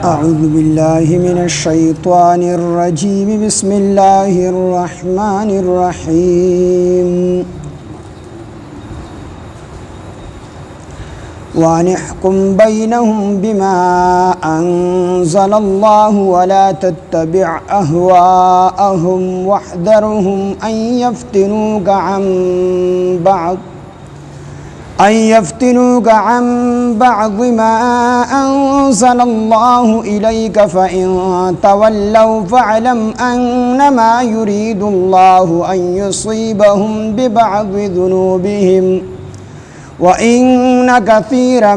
أعوذ بالله من الشيطان الرجيم بسم الله الرحمن الرحيم وأن احكم بينهم بما أنزل الله ولا تتبع أهواءهم واحذرهم أن يفتنوك عن بعض ما أنزل الله إليك فإن تولوا فاعلم أنما يريد الله أن يصيبهم ببعض ذنوبهم وإن كثيرا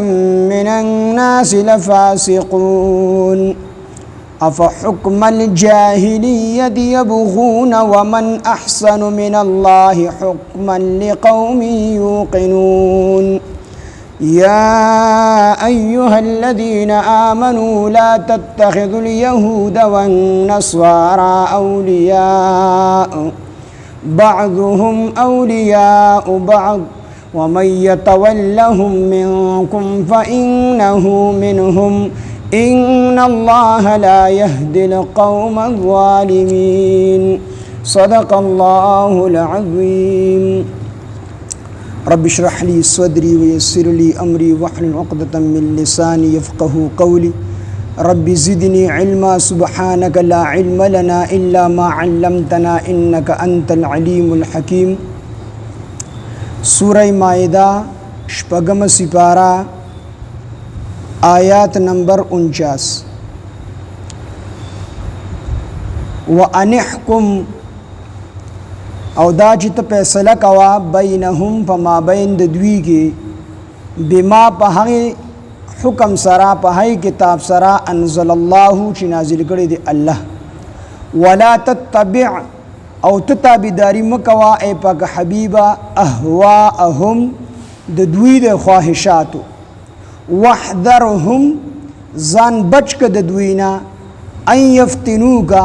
من الناس لفاسقون أفحكم الجاهلية يبغون ومن أحسن من الله حكما لقوم يوقنون يا أيها الذين آمنوا لا تتخذوا اليهود والنصارى أولياء بعضهم أولياء بعض ومن يتولهم منكم فإنه منهم إن الله لا يهدي القوم الظالمين صدق الله العظيم رب اشرح لي صدري ويسر لي أمري واحلل عقدة من لساني يفقه قولي رب زدني علما سبحانك لا علم لنا إلا ما علمتنا إنك أنت العليم الحكيم سورہ مائدہ شپگم سپارہ آیات نمبر 49 وَأَنِ احْكُمْ او دا چې ته فیصله کوا بینهم فما بین د دوی کې بما په هغه حکم سره په هغه کتاب سره انزل الله چې نازل کړی دی الله ولا تتبع او تتابعداري مکوا ای پاک حبیبا اهواءهم د دوی د خواهشاتو وحذرهم ځان بچ که د دوینا ان یفتنوکا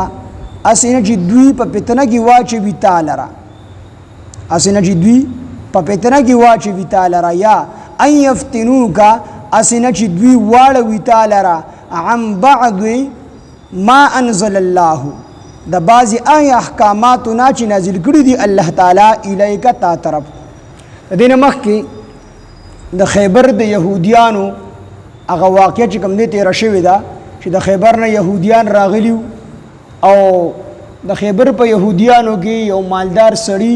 اسینه چې دوی په فتنه کې واچوي تعالی را اسینه چې دوی په فتنه کې واچوي تعالی را یا ان یفتنوکا اسینه چې دوی واړوي تعالی را عن بعض ما انزل الله د بعضی احکاماتو نه چې نازل کړي دي الله تعالی الیک تا طرف دینه مخکې د خیبر د یهودیانو هغه واقعه چې کوم دې تیر شوی دا چې د خیبر نه یهودیان راغلیو او د خیبر په یهودیانو کې یو مالدار سړی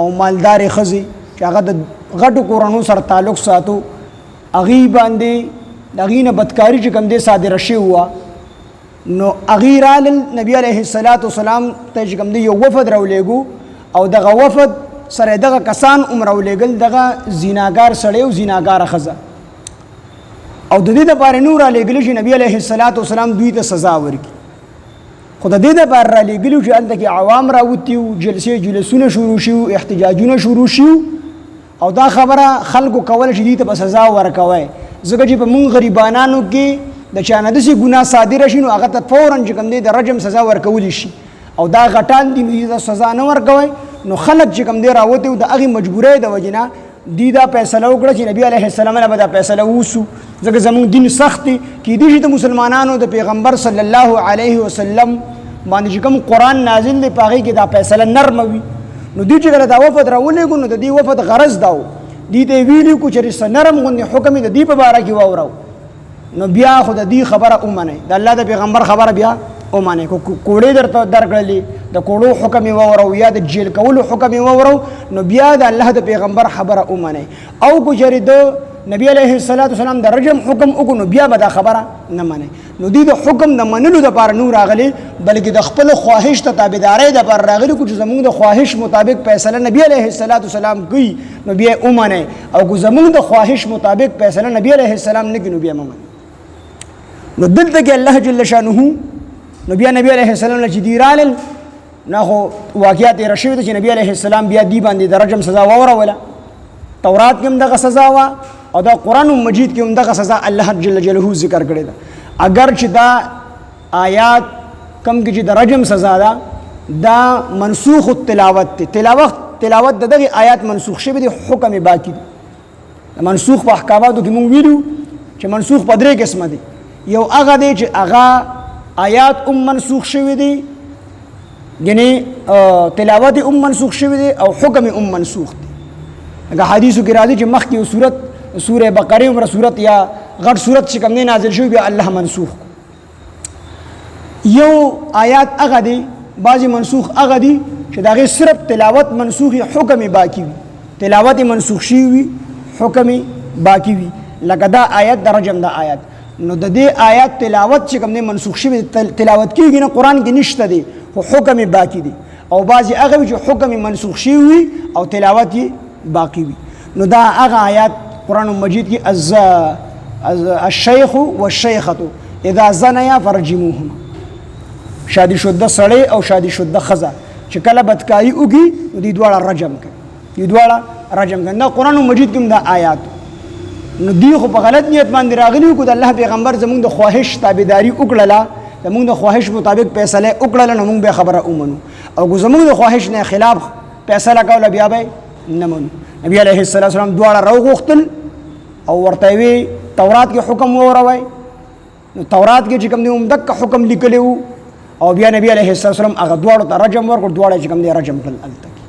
او مالدار خزي چې هغه د غټو کورونو سره تعلق ساتو اغي باندې دغې نه بدکاری چې کوم دې صادره شوی و نو اغي رال نبی علیه السلام ته چې کوم دې یو وفد راولېګو او دغه وفد سره دغه کسان عمر ولېګل دغه زیناګار سړی او زیناګار خزه او د دې لپاره نور علیګل چې نبی علیه السلام دوی ته سزا ورکړي خو د دې لپاره علیګل چې الته کې عوام راوتیو جلسونه شروع شو احتجاجونه شروع شو او دا خبره خلکو کول چې دې ته سزا ورکوي ځکه چې په مونږ غریبانو کې د چانه دسي ګناه صادره شي نو هغه ته فورا چې کوم دې د رجم سزا ورکول شي او دا غټان دي دې سزا نه ورکوي نو خلک چې کوم دی راوته د هغه مجبورۍ د وجنه دی دا فیصله وکړه چې نبی علیه السلام نه به دا فیصله وسو ځکه زموږ دین سخت دی کې دي چې مسلمانانو د پیغمبر صلی الله علیه وسلم باندې چې کوم قران نازل دی پاغي کې دا فیصله نرم وي نو دوی چې دا وفد راولېګو نو د دې وفد غرض داو دی ته ویلو کو چې نرم غوندي حکم د دې په باره کې واورو نو بیا خو د دې خبره اومنه د الله د پیغمبر خبره بیا اومنه کوړې درته درکړلې د کوړو حکم وورو یا د جیل کولو حکم وورو نو بیا د الله د پیغمبر خبره اومنه او کو چری د نبی علیه السلام د رجم حکم وګنو بیا به دا خبره نه منه نو دې د حکم د منلو د پاره نور راغلي بلکې د خپل خواهش ته تابعداري د پاره راغلي کو چې زموږ د خواهش مطابق فیصله نبی علیه السلام کوي نو بیا اومنه او کو زموږ د خواهش مطابق فیصله نبی علیه السلام نه کوي نو بیا منه نو دلته کې الله جل شانه نو بیا نبی علیه السلام چې دیرال نه خو واقعیت رشید چې نبی علیه السلام بیا دی باندې د رجم سزا ووروله تورات کې هم دغه سزا وا او دا قران مجید کې هم دغه سزا الله جل جلاله ذکر کړی دا اگر چې دا آیات کم کې چې د رجم سزا دا منسوخ التلاوت تلاوت دغه آیات منسوخ شوی دی حکم باقی دی منسوخ په احکاماتو کې مونږ ویلو چې منسوخ په درې قسمه دي یو هغه دی چې هغه آیات منسوخ شوي دي، یعنی تلاوت منسوخ شوي دي او حکم منسوخ دي. لکه حدیثو کې راځي چې مخکې یو صورت سوره بقره عمره صورت یا غټ صورت چې کوم دی نازل شوی بیا الله منسوخ. یو آیات هغه دی، بعضی منسوخ هغه دی چې د هغې صرف تلاوت منسوخ وي، حکم یې باقي وي. تلاوت منسوخ شوي وي، حکم یې باقي وي. لکه دا آیت د رجم دا آیت، نو د دې آیات تلاوت چې کوم دی منسوخ شوي تلاوت کېږي نه، قرآن کې نشته دی خو حکم یې باقي دی. او بعضې هغه وي چې حکم یې منسوخ شوي وي او تلاوت یې باقي وي. نو دا هغه آیات قرآن مجید کی الشیخ والشیخة اذا زنیا فرجموهما، شادی شده سړی او شادی شده ښځه چې کله بدکاري وکړي نو دوی دواړه رجم کوي، دوی دواړه رجم کوي. دا قرآن مجید کې دا آیات. نو دوی خو په غلط نیت باندې راغلي وو، د الله پیغمبر زمونږ د خواهش تابعداري وکړله، زمونږ د خواهش مطابق فیصله وکړله، نو موږ به خبره ومنو. او که زمونږ د خواهش نه خلاف فیصله کوله بیا به نه منو. نبی علیه السلام دواړه راوغوښتل او ورته وی تورات کې حکم وروي. نو تورات کې چې کوم دی دک حکم لیکلی وو، او بیا نبی علیه السلام هغه دواړو ته رجم ورکړ، دواړه چې کوم دی رجم کړل هلته کې.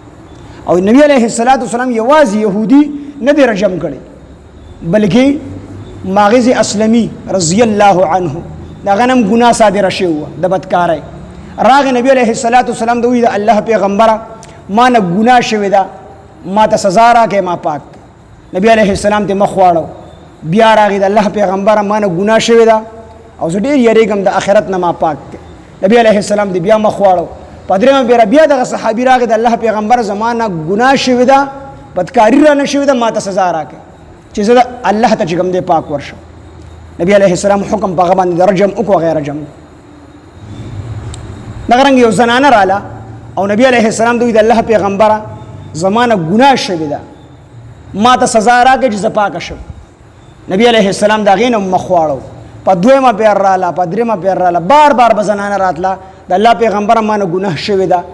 او نبی علیه السلام یوازې یهودي نه دی رجم کړی، بلکې ماغز اسلمي رضی الله عنه دا غنم ګناه صادره شوی وه د بدکارۍ. راغی نبی علیه السلام دوی د الله پیغمبره ما نه ګناه شوې ده، ما ته سزا راکړې، ما پاک. نبی علیه السلام ته مخ واړو، بیا راغی د الله پیغمبره ما نه ګناه شوې ده او زه ډېر یریږم د آخرت نه، ما پاک کړې. نبی علیه السلام دې بیا مخ واړو. په درېیمه بیره بیا دغه صحابي راغی د الله پیغمبر زما نه ګناه شوې ده، بدکاري رانه شوې ده، ما ته سزا راکړې چې زه الله ته چې کوم دی پاک ورشم. نبی علیه السلام حکم په هغه باندې د رجم وکړو، غیر رجم. دغه رنګ یو زنانه راله او نبی علیه السلام دوی د الله پیغمبره زما نه ګناه شوې ده، ما ته سزا راکړې چې زه پاکه شم. نبی علیه السلام د هغې نه مخ واړو. په دویمه پیر راله، په درېیمه پیر راله، بار بار به زنانه راتله د الله پیغمبره ما نه ګناه شوې ده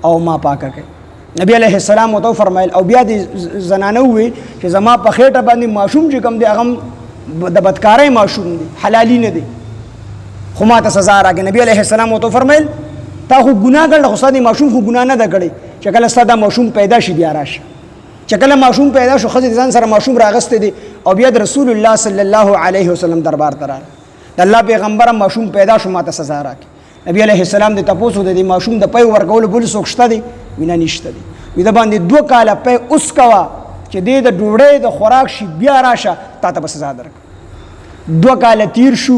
او ما پاکه کړې. نبی علیه السلام ورته وفرمیل، او بیا دې زنانه وویل چې زما په خېټه باندې ماشوم چې کوم دی هغه د بدکارۍ ماشوم دی، حلالي نه دی، خو ما ته سزا راکړې. نبی علیه السلام ورته وفرمیل تا خو ګناه کړله، خو ستا د ماشوم خو ګناه نه ده کړې چې کله ستا دا ماشوم پیدا شي بیا راشه. چې کله ماشوم پیدا شو ښځې د ځان سره ماشوم راغستی دی او بیا د رسول الله صلی الله علیه وسلم دربار ته راغله، د الله پیغمبره ماشوم پیدا شو، ما ته سزا راکړې. نبی علیه السلام دې تپوس وکړو د دې ماشوم د پی ورکولو بل څوک شته دی؟ وینا نشته دی. وي د باندې 2 کاله پی اوس کوه چې دې د ډوډۍ د خوراک شي بیا راشه، تا ته به سزا درکړه. 2 کاله تیر شو،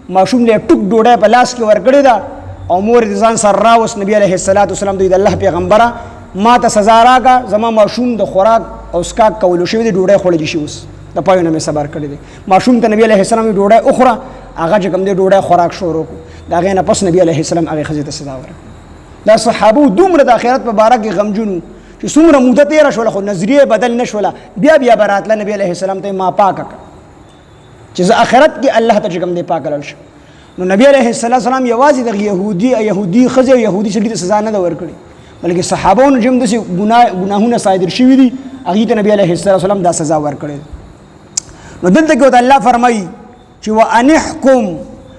ماشوم له ټوک ډوډۍ په لاس کې ورکړې ده او مور د ځان سره راوست. نبی علیه السلام دوی د الله پیغمبره ما ته سزا راکړه، زما ماشوم د خوراک او اسکاک کولو شوی دی، ډوډۍ خوړلی شي، اوس د پایونه مې صبر کړی دی. ماشوم ته نبی علیه السلام ډوډۍ وخوره، هغه چې کوم دی ډوډۍ خوراک شروع کړو. د هغې نه پس نبی علیه السلام هغې ښځې ته سزا ورکړه. دا صحابو دومره د آخرت په باره کې غمجن وو چې څومره موده تېره شوله خو نظریه بدل نه شوله، بیا به راتله نبی علیه السلام ته ما پاکه کړه چې زه آخرت کې الله ته چې کوم دی پاکه لاړ شم. نو نبی علیه السلام یوازې د یهودي ښځې او یهودي سړي ته سزا نه ده ورکړې، بلکې صحابهونو چې هم داسې ګناهونه صادر شوي دي هغې ته نبی علیه السلام دا سزا ورکړې. نو دلته کې ورته الله فرمایي چې وان احکم،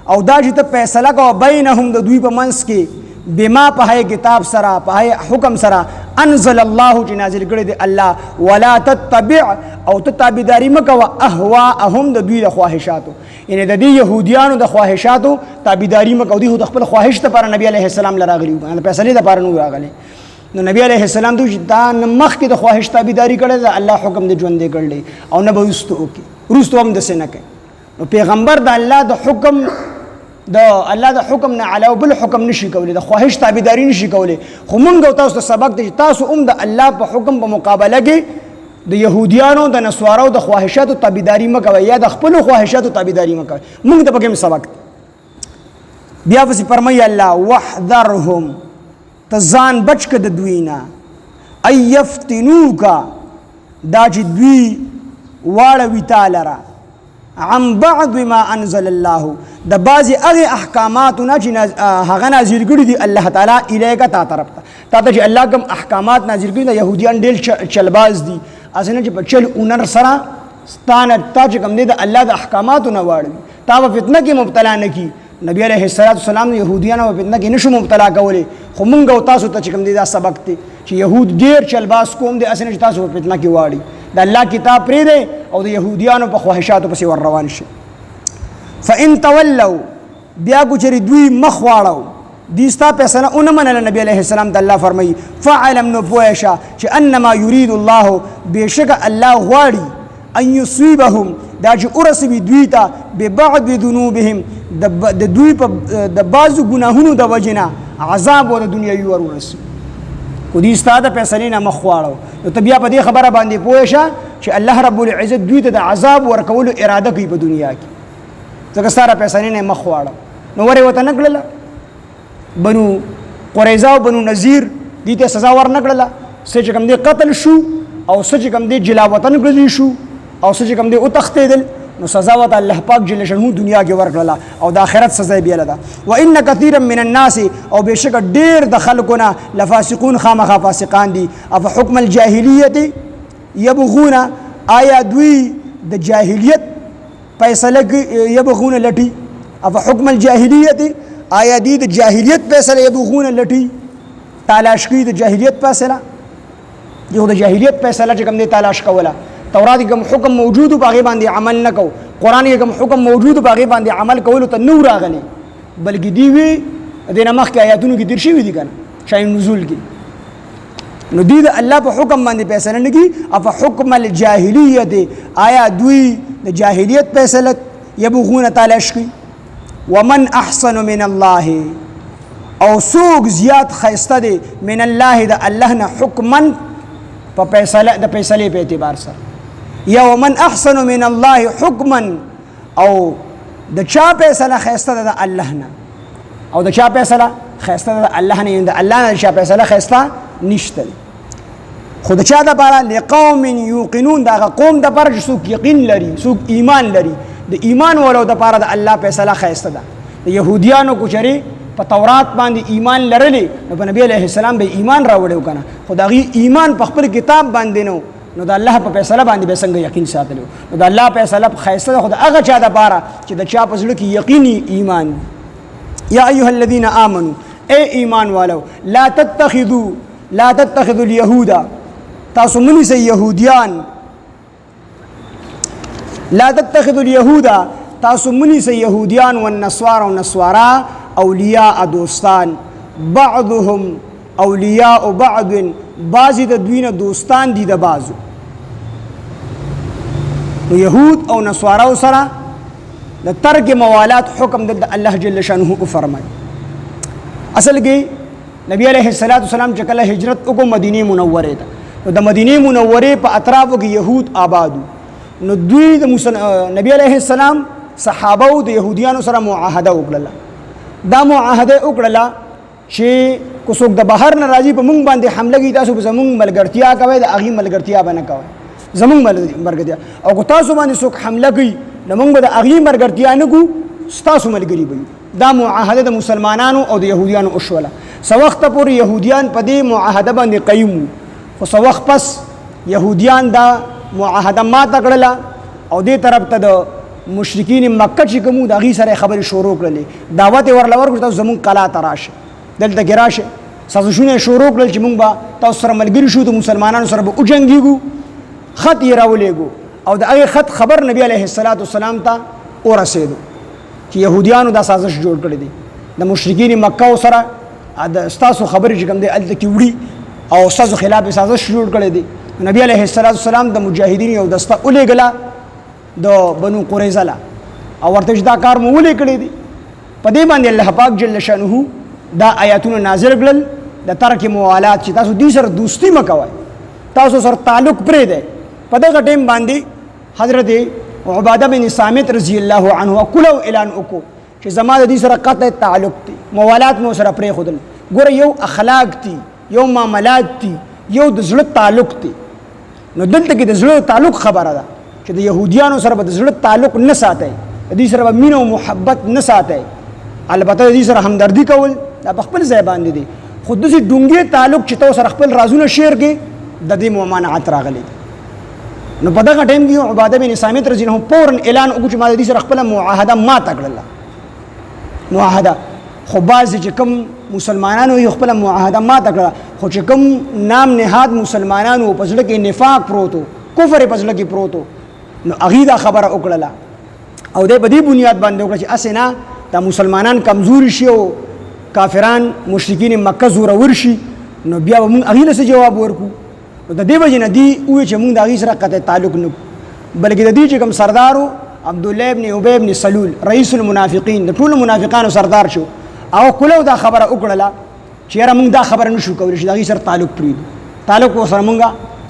او دا چې ته فیصله کوه بینهم د دوی په منځ کې بما په هغې کتاب سره، په هغې حکم سره انزل الله چې نازل کړی دی الله، ولا تتبع، او ته تابعداري مه کوه اهواءهم د دوی د خواهشاتو، یعنې د دې یهودیانو د خواهشاتو تابعداري مه کوه. دوی خو د خپل خواهش دپاره نبي علیه السلام له راغلي وو، د فیصلې دپاره نه راغلی. نو نبی علیه السلام دوی دا نه مخکې د خواهش تابعداري کړې ده، الله حکم د ژوندی کړلی او نه به وروستو وکړي، وروستو هم داسې نه کوي. نو پیغمبر د الله د حکم نه علاوه بل حکم نشي کولی، د خواهش تابعداري نشي کولی. خو مونږ او تاسو ته سبق دی چې تاسو هم د الله په حکم په مقابله کې د یهودیانو د نسوارو د خواهشاتو تابعداري مه کوئ یا د خپلو خواهشاتو تابعداري مه کوئ. مونږ ته پکې هم سبق دی. بیا پسې فرمایي الله وحذرهم، ته ځان بچ که د دوی نه، ان یفتنوکه، دا چې دوی واړوي تا لره، عن بعض ما انزل الله، د بعضې هغې احکاماتو نه چې هغه نازل کړي دي الله تعالی الیکه تا طرف ته، تا ته چې الله کوم احکامات نازل کړي د یهودیان ډېر چلباز دي، هسې نه چې په چل هنر سره ستانه تا چې کوم دی د الله د احکاماتو نه واړوي تا به فتنه کې مبتلا نه کی نبی علیه السلام یهودیانو په فتنه کې نشو مبتلا کولی خو مونږ او تاسو ته چې کوم دی دا سبق دی چې یهود ډیر چلباس کوم دی اسنه چې تاسو په فتنه کې واړي د الله کتاب پرې دی او د یهودیانو په خواهشاتو پسې ور روان شي فإن تولوا بیا کو چې دوی مخ واړو دیستا پیسنه اون منل نبی علیہ السلام د الله فرمایي فعلم نو پوهشه چې انما یرید الله بشک الله غواړي ان یصيبهم دا چې ورسوي دوی ته ببعض ذنوبهم د دوی په د بعضو ګناهونو د وجنه عذاب ور دنیاوي ور ورسي کو دې ستاده پیسې نه مخ واړو نو ته بیا په دې خبره باندې پوهشه چې الله رب العزت دوی ته د عذاب ورکولو اراده کوي په دنیا کې ځکه ستاره پیسې نه مخ واړو نو ورې وته نکړله بنو قریظه او بنو نذیر دې ته سزا ورنکړله چې کوم دې قتل شو او چې کوم دې جلا وطن ګرځي شو او چې کوم دې او تختیدل نو سزا وته الله پاک جل شانه دنیا کې ورکړله او د آخرت سزا بیل ده وان كثيرا من الناس او بشک ډیر د خلقنا لفاسقون خامخ فاسقان دي اف حکم الجاهلیت يبغون آیا دوی د جاهلیت فیصله يبغون لټي اف حکم الجاهلیت آیا دی د جاهلیت فیصله يبغون لټي تلاش کوي د جاهلیت فیصله یو د جاهلیت فیصله چې کوم دی تلاش کوله تورات کې کوم حکم موجود په هغه باندې عمل نه کو قران کې کوم حکم موجود په هغه باندې عمل کول ته نور راغلي بلکې دی وی د نمخ کې آیاتونو کې تیر شوی دي کنه شاین نزول کې نو دی د الله په حکم باندې فیصله نه کی اف حکم الجاهلیت آیا دوی د جاهلیت فیصله يبغون تلاش کوي ومن احسن من الله او سوق زیات خیسته دی من الله د الله نه حکما په فیصله د فیصله په اعتبار سره یا ومن احسن من الله حکما او د چا فیصله خیسته د الله نه او د چا فیصله خیسته د الله نه د الله نه چا فیصله خیسته نشته خود چا د بارا لقوم یوقنون دا قوم د پر څوک یقین لري څوک ایمان لري د ایمان ولو د پاره د الله فیصله خیسته ده د يهوديانو کوچري په تورات باندې ایمان لرلې نو په نبی عليه السلام به ایمان راوړیو کنه خدای ایمان په خپل کتاب باندې نو د الله په فیصله باندې به څنګه یقین ساتلو نو د الله فیصله خیسته خدای هغه چا د پاره چې د چا په زړه کې یقیني ایمان یا ایها الذين امنوا اے ایمان والو لا تتخذوا اليهود تاسو منی سي يهوديان لا تتخذوا اليهود تاسو منی سي يهوديان والنصارى والنصارى اولیاء دوستان بعضهم اولیاء بعض بعضی د دوی دوستان دي د بعضو يهود او نصارى سره د ترک موالات حکم د الله جل شانه فرمای اصل کې نبی عليه الصلاه والسلام چې کله هجرت وکړه مدینه منوره ته د مدینه منوره په اطرافو کې يهود آبادو نو دوی د نبی عليه السلام صحابه او د يهوديانو سره معاهده وکړه دا معاهده وکړه چې کو څوک د بهر نه راځي په مونږ باندې حمله کوي تاسو به زمونږ ملګرتیا کوي د هغې ملګرتیا به نه کوئ زمونږ ملګرتیا او که تاسو باندې څوک حمله کوي نو مونږ به د هغې ملګرتیا نه کوو ستاسو ملګري به یو دا معاهده د مسلمانانو او د یهودیانو وشوله څه وخته پورې یهودیان په دې معاهده باندې قیم وو خو څه وخت پس یهودیان دا معاهده ماته کړله او دې طرف ته د مشرکین مکه چې کوم د هغې سره خبرې شروع کړلې دعوت یې ورله ورکړو تاسو زمونږ قلا ته راشه دلته کې راشه سازشونه شروع کړل چې مونږ به تاسو سره ملګري شو د مسلمانانو سره به وجنګېږو خط یې راولېږو او د هغې خط خبر نبی علیه السلام ته ورسېدو چې یهودیانو دا سازش جوړ کړی دی د مشرکین مکه سره ستاسو خبرې چې کوم دی هلته کې وړي او ستاسو خلاف یې سازش جوړ کړی دی نبی علیه السلام د مجاهدین یو دسته ولېږله د بنو قریظه له او ورته چې دا کار مو ولې کړی دی په دې باندې الله پاک جل شانه دا آیاتونه نازل کړل د ترک موالات چې تاسو دې سره دوستی مه کوئ تاسو سره تعلق پرېږدئ په دغه ټیم باندې حضرت عباده بن صامت رضی الله عنه کلو اعلان وکړو چې زما د دې سره قطع تعلق دی موالات مو سره پرېښودل ګوره یو اخلاق دي یو معاملات دي یو د زړه تعلق دی نو دلته کې د زړه تعلق خبره ده چې د یهودیانو سره به د زړه تعلق نه ساتئ د دې سره به مینه او محبت نه ساتئ البته د دې سره همدردي کول دا په خپل ځای باندې دی خو داسې ډونګې تعلق چې تاسو سره خپل رازونه شیر کړي د دې ممانعت راغلی نو په دغه ټیم کې عباده بن صامت رضی الله عنه فورا اعلان وکړ چې ما د دې سره خپل معاهده ماته کړله. معاهده خو بعض چې کوم مسلمانانو یې خپل معاهده ماته کړه، خو چې کوم نام نهاد مسلمانانو په زړه کې نفاق پروت و، کفر په زړه کې پروت و، نو هغې دا خبره وکړله او دی په دې بنیاد باندې وکړه چې هسې نه دا مسلمانان کمزوري شي او کافران مشرکین مکه زورور شي، نو بیا به موږ هغې له څه جواب ورکړو. نو د دې وجې نه دي وویل چې موږ د هغې سره قطع تعلق نه کړو، بلکې د دې چې کوم سردار و عبدالله ابن ابی ابن سلول رئیس المنافقین د ټولو منافقانو سردار شو، او کله دا خبره وکړله چې یاره موږ دا خبره نشو کولی چې د هغې سره تعلق پرېږدو، تعلق ورسره موږ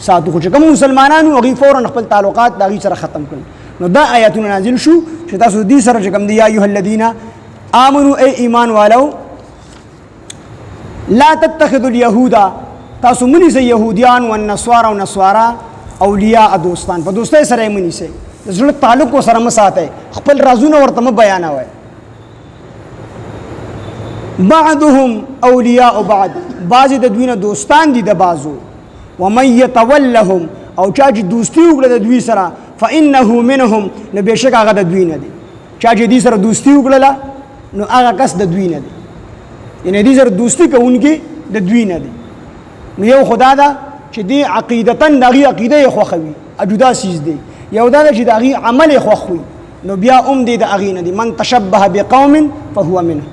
ساتو. خو چې کوم مسلمانانو هغوی فورا خپل تعلقات د هغې سره ختم کړل. نو دا آیاتونه نازل شو چې تاسو دې سره چې کوم دی یا ایها الذین آمنوا ای ایمان والو لا تتخذوا اليهود تاسو منی سه یهودیان و النصارى او نصارا اولیاء دوستان، په دوستۍ سره یې منی سه، د زړه تعلق ورسره مه ساتئ، خپل رازونه ورته مه بیانوئ. بعضهم اولیاء بعض، بعضې د دوی نه دوستان دي د بعضو. ومن یتولهم او چا چې دوستي وکړه د دوی سره فانه منهم نو بېشک هغه د دوی نه دی. چا چې دې سره دوستي وکړله نو هغه کس د دوی نه دی، یعنې دې سره دوستي کوونکي د دوی نه دی. نو یو خدا ده چې دې عقیدتاً د هغې عقیده یې خوښه وي، جدا څیز دی. یو دا ده چې د هغې عمل یې خوښ وي، نو بیا هم دی د هغې نه دی. من تشبه بقوم فهو منه،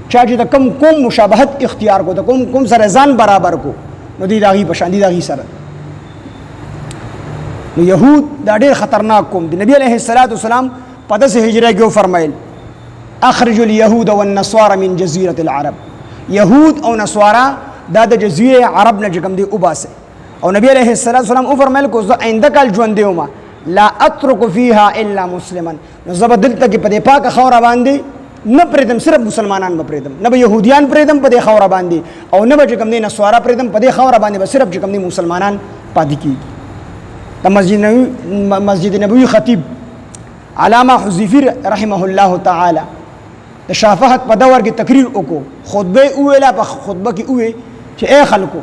چا چې د کوم قوم مشابهت اختیار کو، د کوم قوم سره ځان برابر کو، نو دی د هغې په شان دی د هغې سره. نو یهود دا ډېر خطرناک قوم دی. نبی علیه السلام په داسې هجره کې وفرمیل اخرجوا اليهود والنصارى من جزيرة العرب، یهود او نصارا دا د جزیره عرب نه چې کوم دی وباسئ. او نبی علیه السلام وفرمیل کو زه آینده کال ژوندی وم لا اترک فیها الا مسلما، نو زه به دلته کې په دې پاکه خاوره باندې نه پرېږدم، صرف مسلمانان به پرېږدم، نه به یهودیان پرېږدم په دې خاوره باندې، او نه به چې کوم دی نصارا پرېږدم، په دې خاوره باندې به صرف چې کوم دی مسلمانان پاتې کېږي. د مسجد نبوي خطیب علامه حذیفی رحمه الله تعالی د شافعت په دور کې تقریر وکړو، خطبه یې وویله، په خطبه کې وویل چې ای خلکو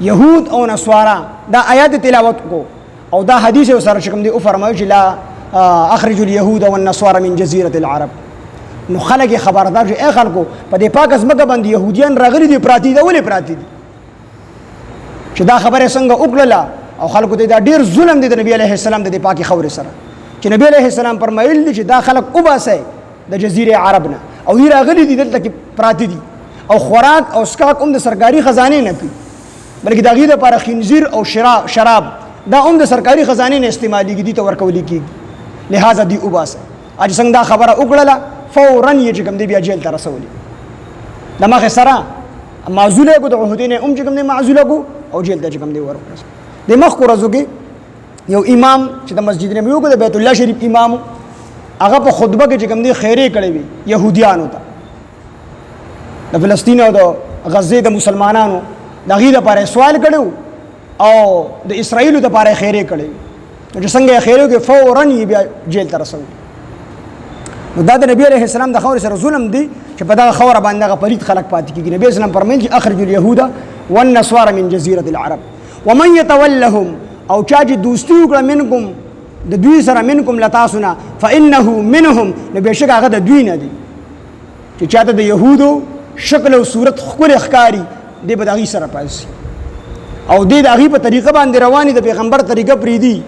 یهود او نصارا دا آیات تلاوت کو او دا حدیث یې ورسره چې کوم دی وفرمایو چې لا اخرجوا اليهود والنصارى من جزيرة العرب. نو خلک خبردار چې ای خلکو په دې پاکه ځمکه باندې یهودیان راغلي دي، پراتی دي، ولې پراتی دي؟ چې دا خبره څنګه وکړله او خلکو ته دا ډېر ظلم دی د نبی علیه السلام د دې پاکې خاورې سره، چې نبی علیه السلام فرمایل دي چې دا خلک وباسئ د جزیره عرب نه، او دوی راغلي دي دلته کې پراته دي، او خوراک او څښاک هم د سرکاري خزانې نه کوي، بلکې د هغې دپاره خنزیر او شراب دا هم د سرکاري خزانې نه استعمالېږي، دوی ته ورکولی کېږي، لہذا دوی وباسئ. چې څنګه دا خبره وکړله فورا یې چې کوم دی بیا جیل ته رسولي، د مخې سره معزوله کړو، د عهدې نه هم چې کوم دی معزوله کړو او جیل ته چې کوم دی ورسولو. د مخکې ورځو کې یو امام چې د مسجد نبوي د بیت الله شریف امام هغه په خطبه کې چې کوم دی خیرې کړې وي یهودیانو ته، د فلسطین او د غزې د مسلمانانو د هغې دپاره سوال کړی او د اسرائیلو دپاره خیرې کړې وي، نو چې څنګه یې خیرې وکړې فورا یې بیا جیل ته رسولي. نو دا د نبي علیه السلام د خاورې سره ظلم دی چې په دغه خاوره باندې هغه پلید خلک پاتې کېږي. نبي اسلام فرمایي چې اخرجوا اليهود والنصارى من جزيرة العرب ومن يتولهم او چا چې دوستي وکړه منکم د دوی سره منکم لتاسونه فانه منهم، نو بېشک هغه د دوی نه دی. چې چاته د یهودو شکل او صورت ښکلی ښکاري دی به د هغې سره پاسي، او دی د هغې په طریقه باندې رواني، د پیغمبر طریقه پرېږدي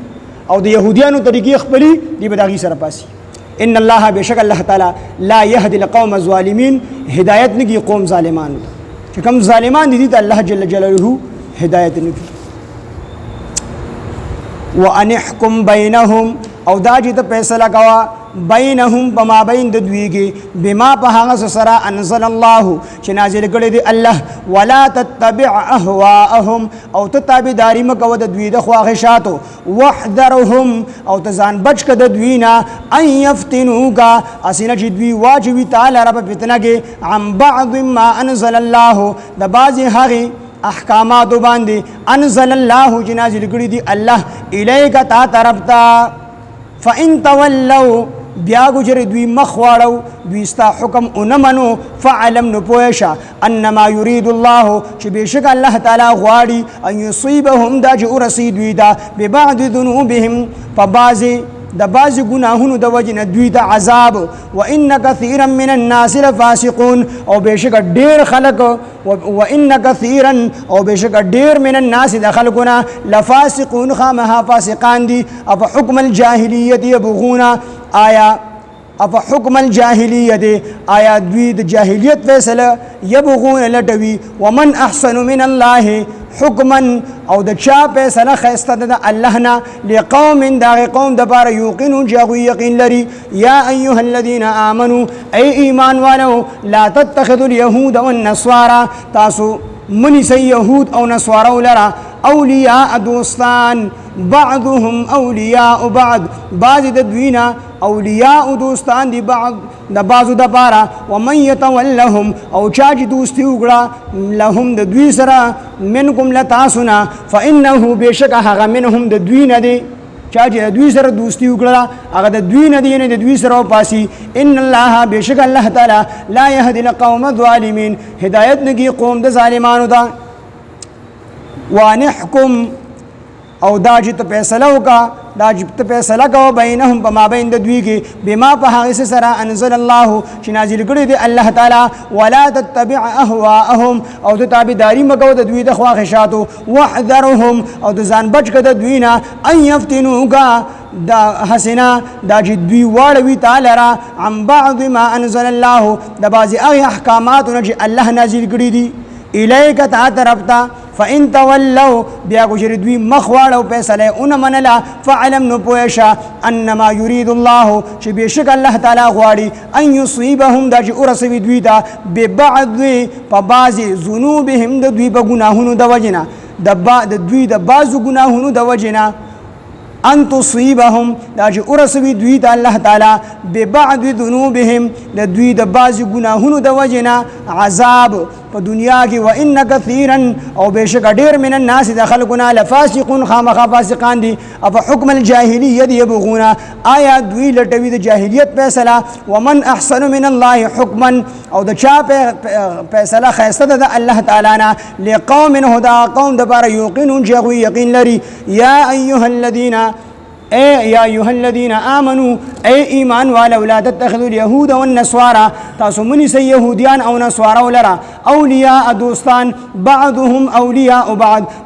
او د یهودیانو طریقې خپلي، دی به د هغې سره پاسي. ان الله بېشک الله تعالی لا یهدي القوم الظالمین، هدایت نه کړي قوم ظالمانو ته، چې کوم ظالمان دي دي ته الله جل جلاله هدایت نه کړي. وان احکم بینهم او دا چې ته فیصله کوه بینهم په مابین د دوی کې بما په هغه څه سره انزل الله چې نازل کړی دی الله، ولا تتبع اهواءهم او ته تابعداري مه کوه د دوی د خواهشاتو، واحذرهم او ته ځان بچ که د دوی نه ان یفتنوکه هسې نه چې دوی واچوي تا لره په فتنه کې عن بعض ما انزل الله د بعضې هغې احکاماتو باندې انزل الله چې نازل کړي دي الله الیک تا طرف ته. فان تولوا بیا ګجر دوی مخ واړو دوی ستا حکم اونه منو فعلم نو پوه شه انما یرید الله چې بېشکه الله تعالی غواړي ان یصیبهم دا چې ورسي دوی ته ببعض ذنوبهم په بعضې ګناهونو د وجې نه دوی ته عذاب وان کثیرا من الناس لفاسقون او بېشکه ډېر خلک وان کثیرا او بېشکه ډېر من الناس د خلکو نه لفاسقون خامخا فاسقان دي اف حکم الجاهلیت یبغون آیا اف حکم الجاهلیت آیا دوی د جاهلیت فیصله یبغون لټوي ومن احسن من الله حکما او د چا فیصله ښایسته ده د الله نه لقوم دغه قوم دپاره یوقنون چې هغوی یقین لري یا ایها الذین آمنوا ای ایمان والو لا تتخذوا اليهود والنصارى تاسو منیسئ یهود او نصارو لره اولیاء دوستان بعضهم اولیاء بعض بعض د دوینا اولیاء دوستان دی بعض د بعضو دپاره ومن یتولهم او چا چې دوستي وکړه لهم د دوی سره منکم له تاسو نه فانه بېشکه هغه منهم د دوی نه دی چا چې د دوی سره دوستي وکړه هغه د دوی نه دی نه د دوی سره وپاسي ان الله بېشکه الله تعالی لا یهدي القوم الظالمین هدایت نکي قوم د ظالمانو ته وانحکم او دا چې ته فیصله وکړه دا چې ته فیصله کوه بینهم په مابین د دوی کې بما په هغې سره انزل الله چې نازل کړی دی الله تعالی ولا تتبع اهواءهم او ته تابعداري مه کوه د دوی د خواهشاتو واحذرهم او د ځان بچ که د دوی نه ان یفتنوکه دا حسنا دا چې دوی واړوي تا لره عن بعض ما انزل الله د بعضې هغې احکاماتو نه چې الله نازل کړي دي الیک تا طرف ته فإن تولوا بیا ګوچرې دوی مخ واړو فیصله یې ونه منله فعلم نو پوه شه انما یرید الله چې بېشکه الله تعالی غواړي ان یصیبهم دا چې ورسوي دوی ته ببعض په بعضې ذنوبهم د دوی په ګناهونو د وجې نه د دوی د بعضو ګناهونو د وجې نه ان تصيبهم دا چې ورسوي دوی ته الله تعالی ببعض ذنوبهم د دوی د بعضې ګناهونو د وجې نه عذاب په دنیا کې وان کثیرا او بېشکه ډېر من الناس د خلکو نه لفاسقون خامخا فاسقان دي اف حکم الجاهلیت یبغون آیا دوی لټوي د جاهلیت فیصله ومن احسن من الله حکما او د چا فیصله ښایسته ده د الله تعالی نه لقوم هدا قوم دپاره یوقنون چې هغوی یقین لري یا ایها الذین یا ایها الذین آمنوا ای ایمان والو لا تتخذوا اليهود والنصارى تاسو منیسئ یهودیان او نصارو لره اولیاء دوستان بعضهم اولیاء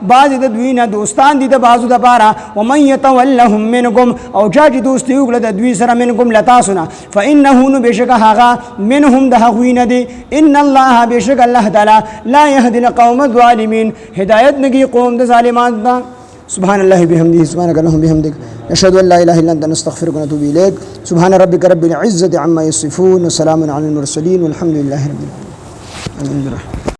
بعض د دوی نه دوستان دي د بعضو دپاره ومن یتولهم منکم او چا چې دوستي وکړه د دوی سره منکم له تاسو نه فانه نو بېشکه هغه منهم د هغوی نه دی ان الله بېشکه الله تعالی لا یهدي القوم الظالمین هدایت نکي قوم د ظالمانو ته سبحان الله بحمده سبحانك اللهم بحمدك نشهد ان لا اله الا انت نستغفرك ونتوب اليك سبحان ربك رب العزه عما يصفون وسلام على المرسلين والحمد لله رب العالمين.